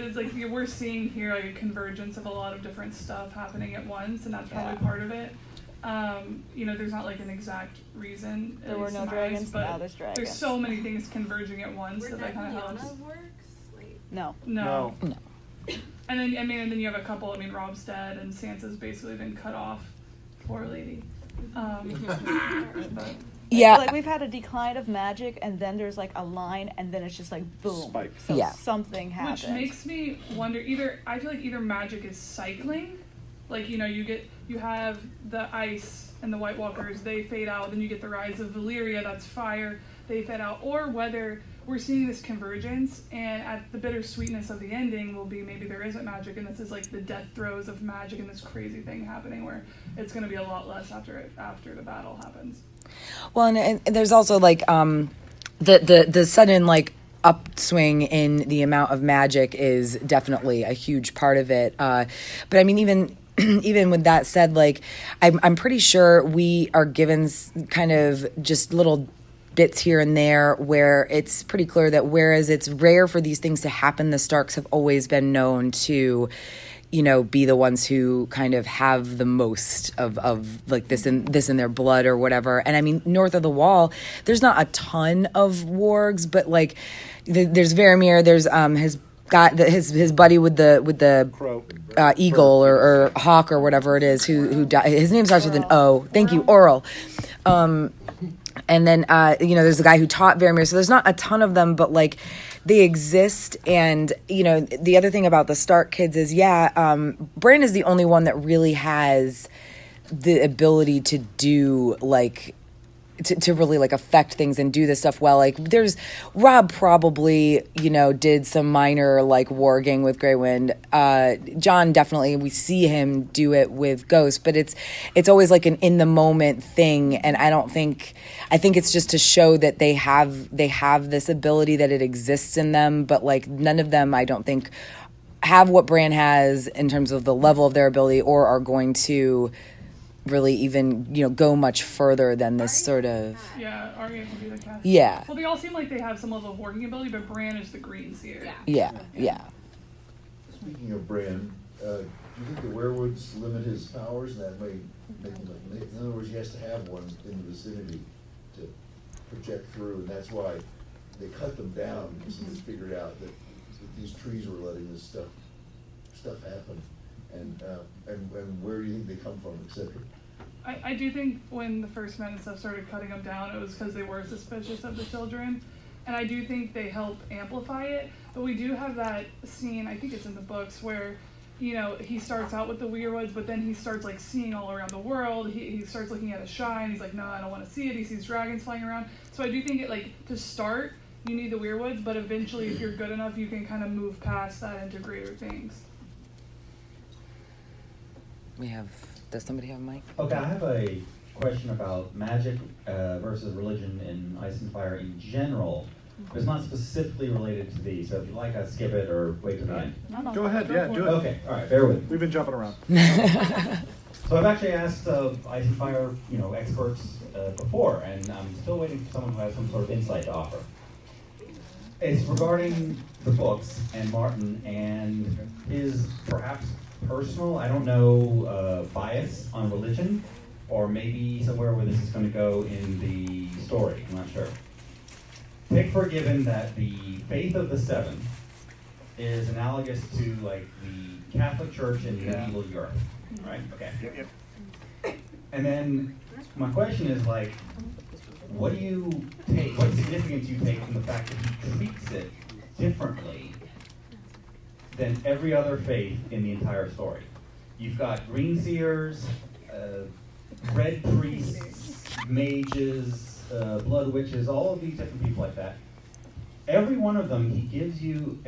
we're seeing here like a convergence of a lot of different stuff happening at once, and that's probably part of it. There's not like an exact reason. There were no dragons, but now there's dragons. There's so many things converging at once that kind of helps. No. And then you have a couple. I mean, Rob's dead, and Sansa's basically been cut off. Poor lady. But Yeah. Like we've had a decline of magic, and then there's like a line, and then it's just like boom. Spike. So Yeah. something happened. Which makes me wonder. I feel like either magic is cycling, like you have the ice and the White Walkers, they fade out. Then you get the rise of Valyria, that's fire, they fade out. Or whether we're seeing this convergence, and at the bittersweetness of the ending will be maybe there isn't magic, and this is like the death throes of magic, and this crazy thing happening where it's going to be a lot less after the battle happens. Well, and there's also like the sudden like upswing in the amount of magic is definitely a huge part of it. But I mean, even with that said, like I'm pretty sure we are given kind of just little bits here and there where it's pretty clear that whereas it's rare for these things to happen, the Starks have always been known to, be the ones who kind of have the most of like this in their blood or whatever. And I mean, north of the Wall, there's not a ton of wargs, but like there's Varamir, there's his buddy with the Crow. Eagle or hawk or whatever it is who died. His name starts with an O. Thank you, Oral. And then, there's the guy who taught Varamir. So there's not a ton of them, but, like, they exist. And, the other thing about the Stark kids is, Bran is the only one that really has the ability to do, like, to really, like, affect things and do this stuff well. Like, Rob probably, did some minor, like, warging with Grey Wind. John definitely, we see him do it with Ghost, but it's always, like, an in-the-moment thing, and I think it's just to show that they have this ability, that it exists in them, but, like, none of them, I don't think, have what Bran has in terms of the level of their ability or are going to really even go much further than this sort of Arya can be the cast. Yeah. Well, they all seem like they have some level of working ability, but Bran is the green seer. Yeah. Speaking of Bran, do you think the Weirwoods limit his powers and that may make him in other words, he has to have one in the vicinity to project through, and that's why they cut them down because they figured out that these trees were letting this stuff happen. And where do you think they come from, etc.? I do think when the First Men and stuff started cutting them down, it was because they were suspicious of the children. And I do think they help amplify it. But we do have that scene, I think it's in the books, where, he starts out with the Weirwoods, but then he starts, like, seeing all around the world. He starts looking at a shrine. He's like, no, I don't want to see it. He sees dragons flying around. So I do think to start, you need the Weirwoods, but eventually, if you're good enough, you can kind of move past that into greater things. Does somebody have a mic? Okay, I have a question about magic versus religion in Ice and Fire in general. It's not specifically related to these, so if you like, I'd skip it or wait till the end. No. Go ahead, do it. Okay, all right, bear with me. We've been jumping around. So I've actually asked Ice and Fire, experts before, and I'm still waiting for someone who has some sort of insight to offer. It's regarding the books and Martin and his perhaps personal, I don't know, bias on religion, or maybe somewhere where this is going to go in the story. I'm not sure. Take for given that the faith of the seven is analogous to like the Catholic Church in medieval Europe, right? Okay. Yep. And then my question is like, what significance do you take from the fact that he treats it differently than every other faith in the entire story? You've got green seers, red priests, mages, blood witches, all of these different people like that. Every one of them, he gives you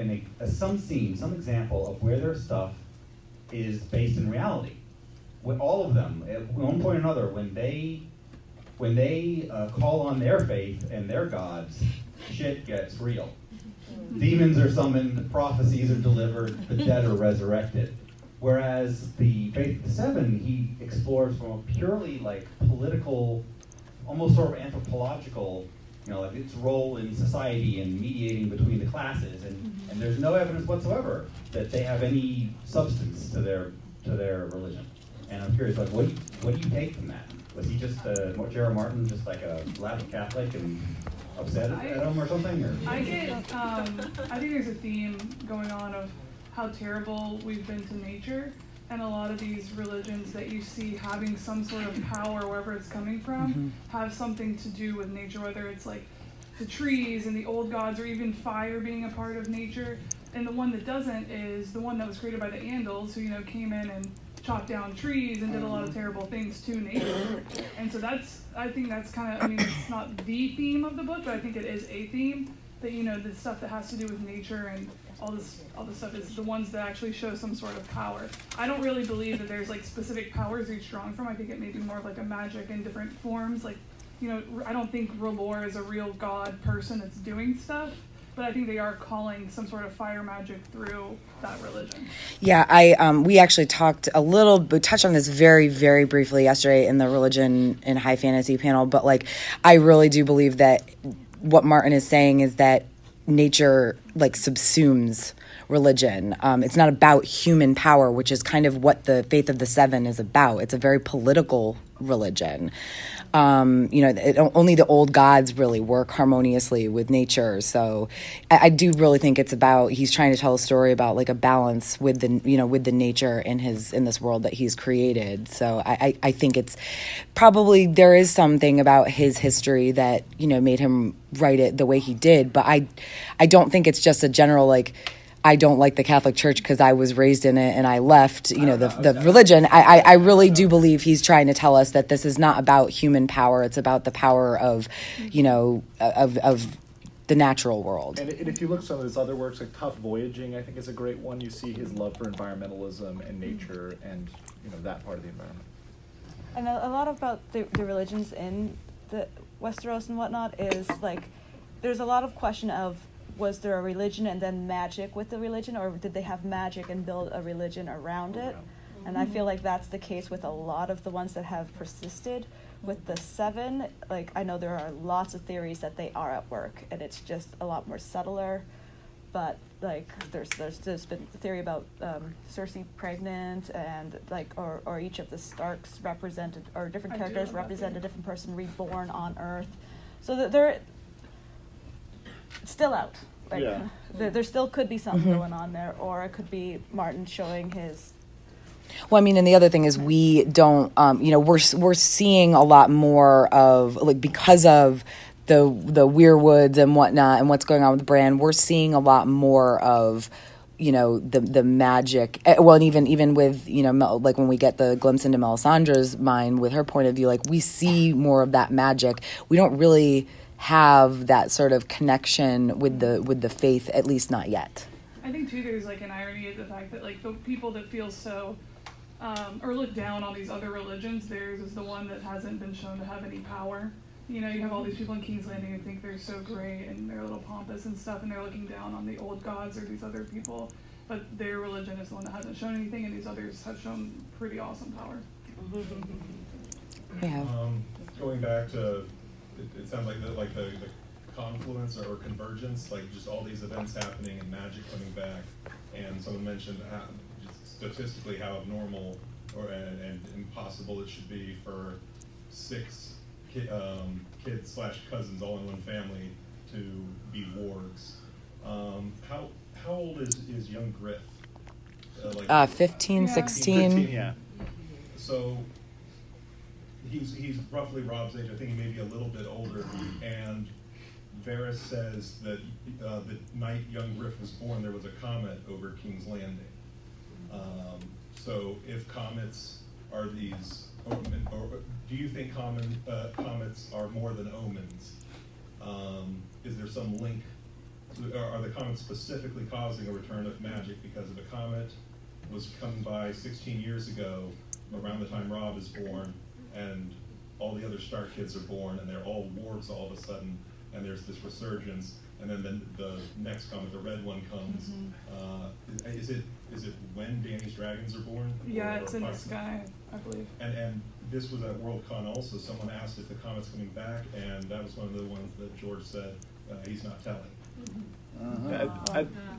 some scene, some example of where their stuff is based in reality. With all of them, at one point or another, when they call on their faith and their gods, shit gets real. Demons are summoned, prophecies are delivered, the dead are resurrected. Whereas the Faith of the Seven, he explores from a purely like political, almost sort of anthropological, like its role in society and mediating between the classes, and there's no evidence whatsoever that they have any substance to their religion. And I'm curious, like, what do you take from that? Was he just J.R.R. Martin, just like a Latin Catholic and upset at him or something? Or? I think there's a theme going on of how terrible we've been to nature, and a lot of these religions that you see having some sort of power wherever it's coming from have something to do with nature, whether it's like the trees and the old gods or even fire being a part of nature. And the one that doesn't is the one that was created by the Andals, who came in and chopped down trees and did a lot of terrible things to nature. And so I think that's kind of, it's not the theme of the book, but I think it is a theme that, the stuff that has to do with nature and all this stuff is the ones that actually show some sort of power. I don't really believe that there's like specific powers he's drawing from. I think it may be more like a magic in different forms. Like, I don't think R'hllor is a real god person that's doing stuff, but I think they are calling some sort of fire magic through that religion. Yeah, we actually touched on this very, very briefly yesterday in the Religion in High Fantasy panel, but like, I really do believe that what Martin is saying is that nature like subsumes religion. It's not about human power, which is kind of what the Faith of the Seven is about. It's a very political religion. Only the old gods really work harmoniously with nature. So I do really think it's about, he's trying to tell a story about like a balance with the nature in this world that he's created. So I think it's probably, there is something about his history that, made him write it the way he did. But I don't think it's just a general, like, I don't like the Catholic Church because I was raised in it and I left, the religion. I really do believe he's trying to tell us that this is not about human power. It's about the power of, of the natural world. And if you look at some of his other works, like Tough Voyaging, I think is a great one. You see his love for environmentalism and nature and, that part of the environment. And a lot about the religions in the Westeros and whatnot is like, there's a lot of question of, was there a religion and then magic with the religion, or did they have magic and build a religion around it? And I feel like that's the case with a lot of the ones that have persisted. With the Seven, like, I know there are lots of theories that they are at work, and it's just a lot more subtler. But like, there's been the theory about Cersei pregnant, and like, or each of the Starks represented, or different characters represent a different person reborn on Earth. So that they're still out. Like, there still could be something going on there, or it could be Martin showing his. Well, and the other thing is we don't, we're seeing a lot more of, like, because of the Weirwoods and whatnot and what's going on with Bran, we're seeing a lot more of, the magic. Well, and even with, like when we get the glimpse into Melisandre's mind with her point of view, like, we see more of that magic. We don't really have that sort of connection with the faith, at least not yet. I think too there's like an irony of the fact that like the people that feel so or look down on these other religions, theirs is the one that hasn't been shown to have any power. You have all these people in King's Landing who think they're so great and they're a little pompous and stuff, and they're looking down on the old gods or these other people, but their religion is the one that hasn't shown anything, and these others have shown pretty awesome power. Yeah. Going back to, it sounds like the confluence or convergence, like just all these events happening and magic coming back, and someone mentioned statistically how abnormal and impossible it should be for 6 kids/cousins all in one family to be wargs. How old is young Griff? 15, 16. 15, yeah. So he's roughly Rob's age. I think he may be a little bit older. And Varys says that the night young Griff was born, there was a comet over King's Landing. So if comets are these, or do you think comets are more than omens? Is there some link? Are the comets specifically causing a return of magic because of a comet was coming by 16 years ago, around the time Robb is born, and all the other Stark kids are born, and they're all wargs all of a sudden, and there's this resurgence, and then the next comet, the red one, comes. Is it when Dany's dragons are born? Yeah, it's in the sky, I believe. And this was at Worldcon also. Someone asked if the comet's coming back, and that was one of the ones that George said he's not telling.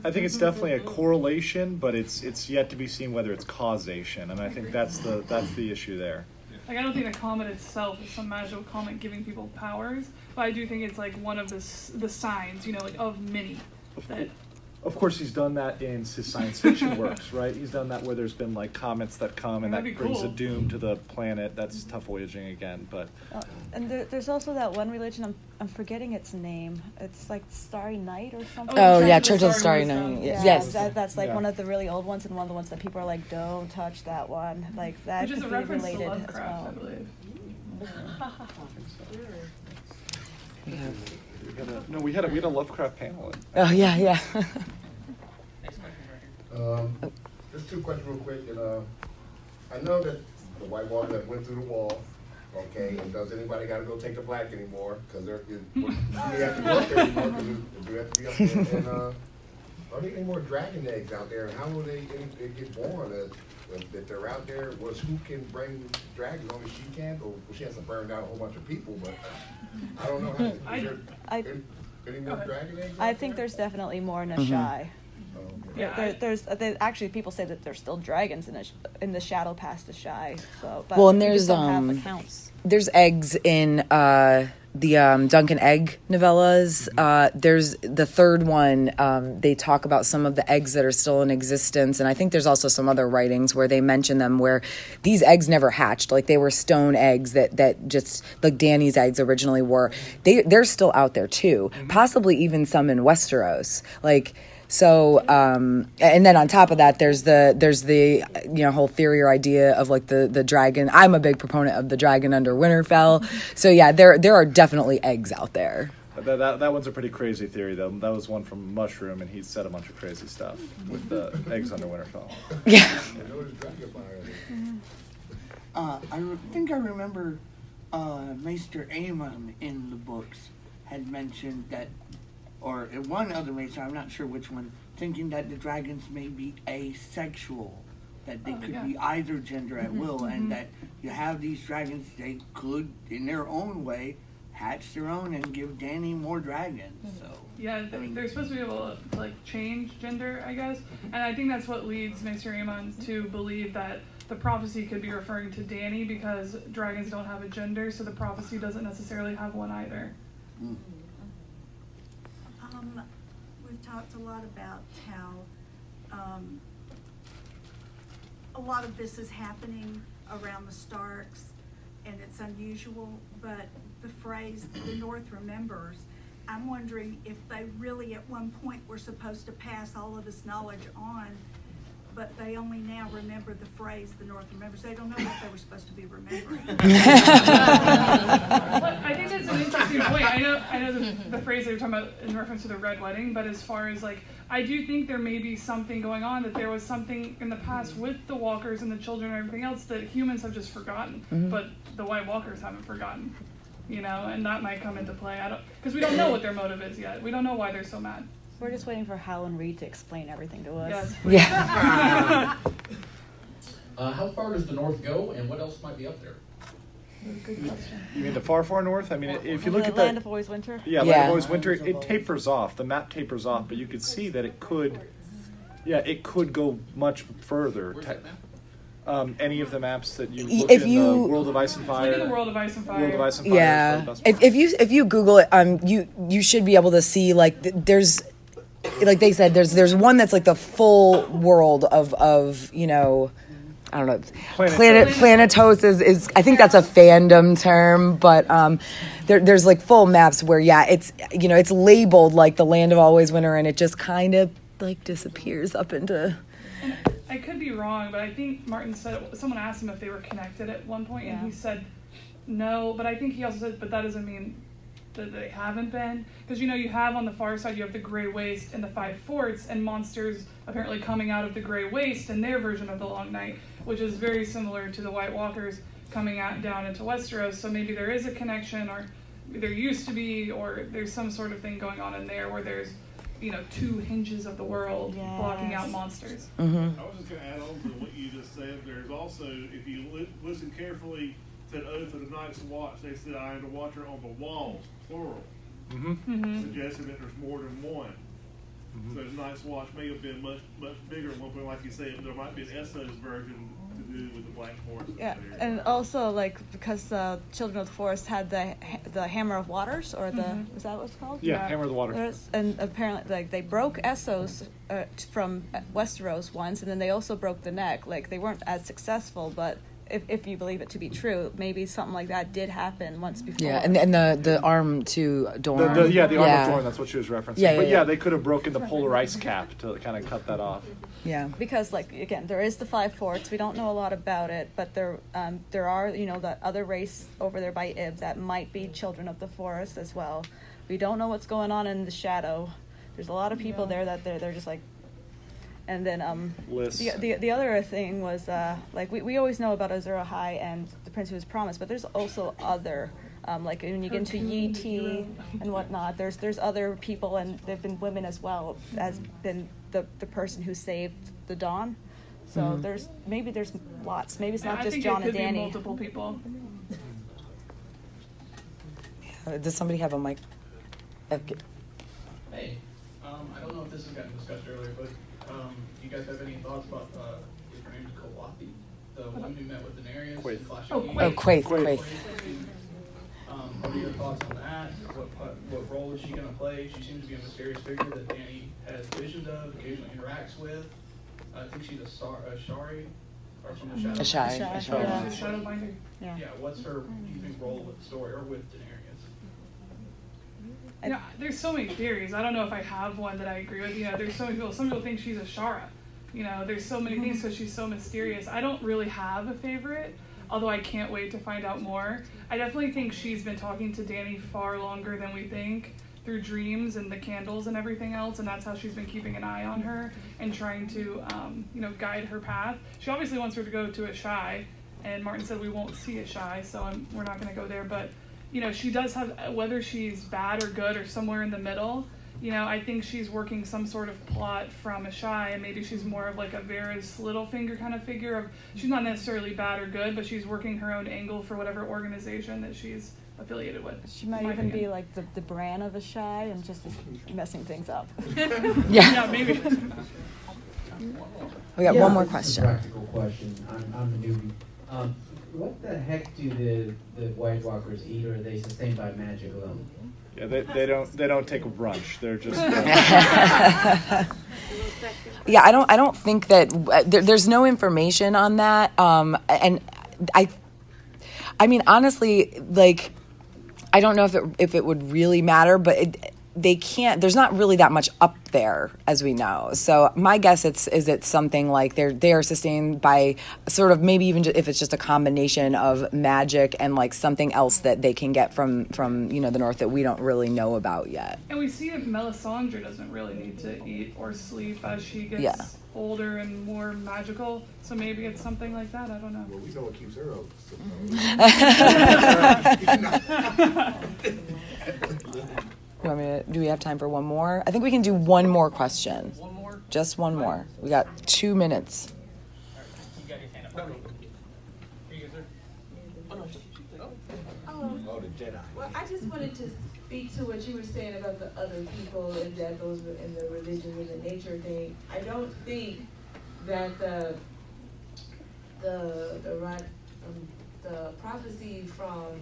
I think it's definitely a correlation, but it's yet to be seen whether it's causation, and I think that's the issue there. Like, I don't think the comet itself is some magical comet giving people powers, but I do think it's like one of the signs, like of many. Of course, he's done that in his science fiction works, right? He's done that where there's been like comets that come and that brings a doom to the planet. That's tough voyaging again, but. And there's also that one religion. I'm forgetting its name. It's like Starry Night or something. Oh yeah, Church of the Starry Night. Yeah, Yes. That's like one of the really old ones, and one of the ones that people are like, don't touch that one. Like that Which is could a be reference to related as Lovecraft, well. I believe. We had a Lovecraft panel. Oh yeah. Just 2 questions real quick. And, I know that the White Walker that went through the wall, okay, and does anybody got to go take the black anymore? Because you have to go up there anymore because you have to be up there. And are there any more dragon eggs out there? And how will they get born? If they're out there, who can bring dragons? Only she can, or she has to burn down a whole bunch of people. But I don't know. Any more dragon eggs? I think there's definitely more in Ashai. Yeah, there's actually people say that there's still dragons in the shadow past Ashai. So, but And we there's just don't have accounts. There's eggs in the Duncan Egg novellas. There's the third one. They talk about some of the eggs that are still in existence, and I think there's also some other writings where they mention them where these eggs never hatched. Like they were stone eggs that just like Dany's eggs originally were. They're still out there too. Possibly even some in Westeros. So, and then on top of that, there's the whole theory or idea of like the dragon. I'm a big proponent of the dragon under Winterfell. So yeah, there are definitely eggs out there. That one's a pretty crazy theory, though. That was one from Mushroom, and he said a bunch of crazy stuff with the eggs under Winterfell. Yeah. I think I remember Maester Aemon in the books had mentioned that, or one other Maester, I'm not sure which one, thinking that the dragons may be asexual, that they could be either gender at will, and that you have these dragons, they could, in their own way, hatch their own and give Dany more dragons. So yeah, they're supposed to be able to like change gender, I guess, and I think that's what leads Maester Aemon to believe that the prophecy could be referring to Dany because dragons don't have a gender, so the prophecy doesn't necessarily have one either. We've talked a lot about how a lot of this is happening around the Starks, and it's unusual, but the phrase, the North remembers, I'm wondering if they really at one point were supposed to pass all of this knowledge on, but they only now remember the phrase, the North remembers. They don't know what they were supposed to be remembering. I think that's an interesting point. I know the phrase they were talking about in reference to the Red Wedding, but as far as like, I do think there may be something going on, that there was something in the past with the Walkers and the children and everything else that humans have just forgotten, but the White Walkers haven't forgotten, and that might come into play. Because we don't know what their motive is yet. We don't know why they're so mad. We're just waiting for Howland Reed to explain everything to us. Yes. Yeah. How far does the North go, and what else might be up there? Good question. You mean the far, far north? I mean, if you look at the Land of Always Winter. Yeah, Land of Always Winter, it tapers off. The map tapers off, but you could see that it could Yeah, it could go much further. Where's that map? Any of the maps that you look If in you- the World of Ice and Fire. Look at the World of Ice and Fire. World of Ice and Fire is Yeah, probably the best one. if you Google it, you should be able to see like there's, like they said, there's one that's like the full world of you know, I don't know, Planetos is I think that's a fandom term, but there's like full maps where it's you know it's labeled like the land of always winter, and it just kind of like disappears up into. I could be wrong, but I think Martin said someone asked him if they were connected at one point, and he said no. But I think he also said, but that doesn't mean that they haven't been, because you know you have on the far side you have the Grey Waste and the Five Forts, and monsters apparently coming out of the Grey Waste in their version of the Long Night, which is very similar to the White Walkers coming out down into Westeros. So maybe there is a connection, or there used to be, or there's some sort of thing going on in there where there's, you know, two hinges of the world blocking out monsters. Mm-hmm. I was just going to add on to what you just said. There's also, if you listen carefully to the Oath of the Night's Watch, they said, I am the watcher on the walls, plural, suggesting that there's more than one. So the Night's Watch may have been much bigger at one point. Like you said, there might be an Essos version to do with the Black Forest. Yeah, and also like because the Children of the Forest had the Hammer of Waters, or the is that what it's called? Yeah, Hammer of the Waters. And apparently, like they broke Essos from Westeros once, and then they also broke the neck. Like they weren't as successful, but if you believe it to be true, maybe something like that did happen once before. Yeah, and the arm to Dorne. The arm of Dorne, that's what she was referencing. Yeah, they could have broken the polar ice cap to kind of cut that off. Yeah. Because, like, again, there is the Five Forts. We don't know a lot about it, but there are, you know, the other race over there by Ib that might be Children of the Forest as well. We don't know what's going on in the shadow. There's a lot of people there that they're just like. And then the other thing was like we always know about Azor Ahai and the Prince Who Was Promised, but there's also other like when you get into Yi and whatnot, there's other people, and there've been women as well as been the person who saved the Dawn. So there's lots. Maybe it's not just Jon and Dany. Be multiple people. Does somebody have a mic? Hey, I don't know if this has gotten discussed earlier, but do you guys have any thoughts about is her name Kalathi, the one who met with Daenerys? Quaithe. What are your thoughts on that? What role is she going to play? She seems to be a mysterious figure that Dany has visions of, occasionally interacts with. I think she's a Shari, or from the Shadow. A Shari. Shadowbinder. Yeah. What's her, do you think, role with the story or with Daenerys? Yeah, there's so many theories. I don't know if I have one that I agree with. You know, there's so many people. Some people think she's a Shara. You know, there's so many things because she's so mysterious. I don't really have a favorite, although I can't wait to find out more. I definitely think she's been talking to Dany far longer than we think through dreams and the candles and everything else, and that's how she's been keeping an eye on her and trying to, you know, guide her path. She obviously wants her to go to a Shai, and Martin said we won't see a Shai, so we're not going to go there, but you know, she does have, whether she's bad or good or somewhere in the middle, you know, I think she's working some sort of plot from a Shai, and maybe she's more of like a Varys Littlefinger kind of figure of, she's not necessarily bad or good, but she's working her own angle for whatever organization that she's affiliated with. She might even be like the Bran of a Shai and just messing things up. Yeah, maybe. We got one more question. A practical question. I'm the newbie. What the heck do the White Walkers eat, or are they sustained by magic alone? Yeah, they don't take a brunch. They're just. Yeah, I don't think that there's no information on that. And I mean, honestly, like, I don't know if it would really matter, but they can't. There's not really that much up there, as we know. So my guess is it's something like they are sustained by sort of maybe even if it's just a combination of magic and like something else that they can get from you know the north that we don't really know about yet. And we see that Melisandre doesn't really need to eat or sleep as she gets older and more magical. So maybe it's something like that. I don't know. Well, we know what keeps her up. Do we have time for one more? I think we can do one more question. One more? Just one more. We got 2 minutes. You got your hand up. Well, I just wanted to speak to what you were saying about the other people and that those were in the religion and the nature thing. I don't think that the prophecy from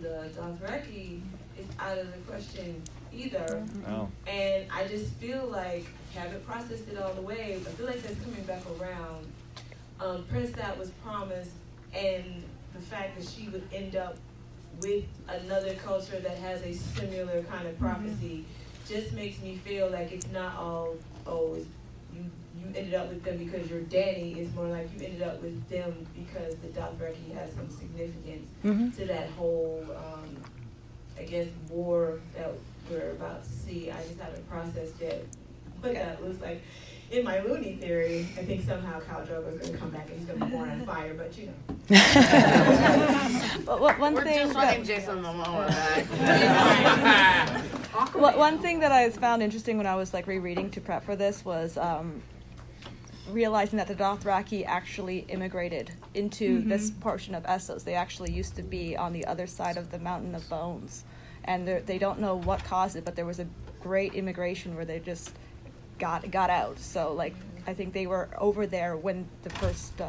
the Dothraki is out of the question either. Oh. And I just feel like, haven't processed it all the way, but I feel like that's coming back around. Prince that was promised, and the fact that she would end up with another culture that has a similar kind of prophecy just makes me feel like it's not all, you ended up with them because you're Dany. It's more like you ended up with them because the Dothraki has some significance to that whole, I guess, war that we're about to see. I just haven't processed yet what that looks like. In my loony theory, I think somehow Khal Drogo is going to come back and he's going to be born on fire, but you know. But one We're thing just letting Jason Momoa back. One thing that I found interesting when I was like rereading to prep for this was realizing that the Dothraki actually immigrated into this portion of Essos. They actually used to be on the other side of the Mountain of Bones, and they don't know what caused it, but there was a great immigration where they just got out. So like I think they were over there when the first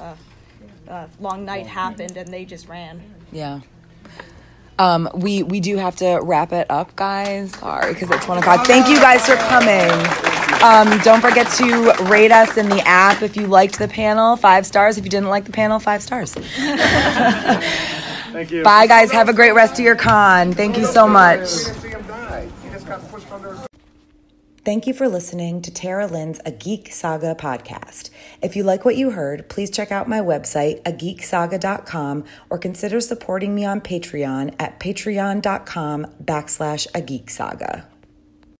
long night happened, and they just ran. Yeah. We do have to wrap it up, guys. Sorry, because it's 1 o'clock. Thank you guys for coming. Don't forget to rate us in the app if you liked the panel. 5 stars. If you didn't like the panel, 5 stars. Thank you. Bye, guys. Have a great rest of your con. Thank you so much. Thank you for listening to Tara Lynn's A Geek Saga podcast. If you like what you heard, please check out my website, ageeksaga.com, or consider supporting me on Patreon at patreon.com/ageeksaga.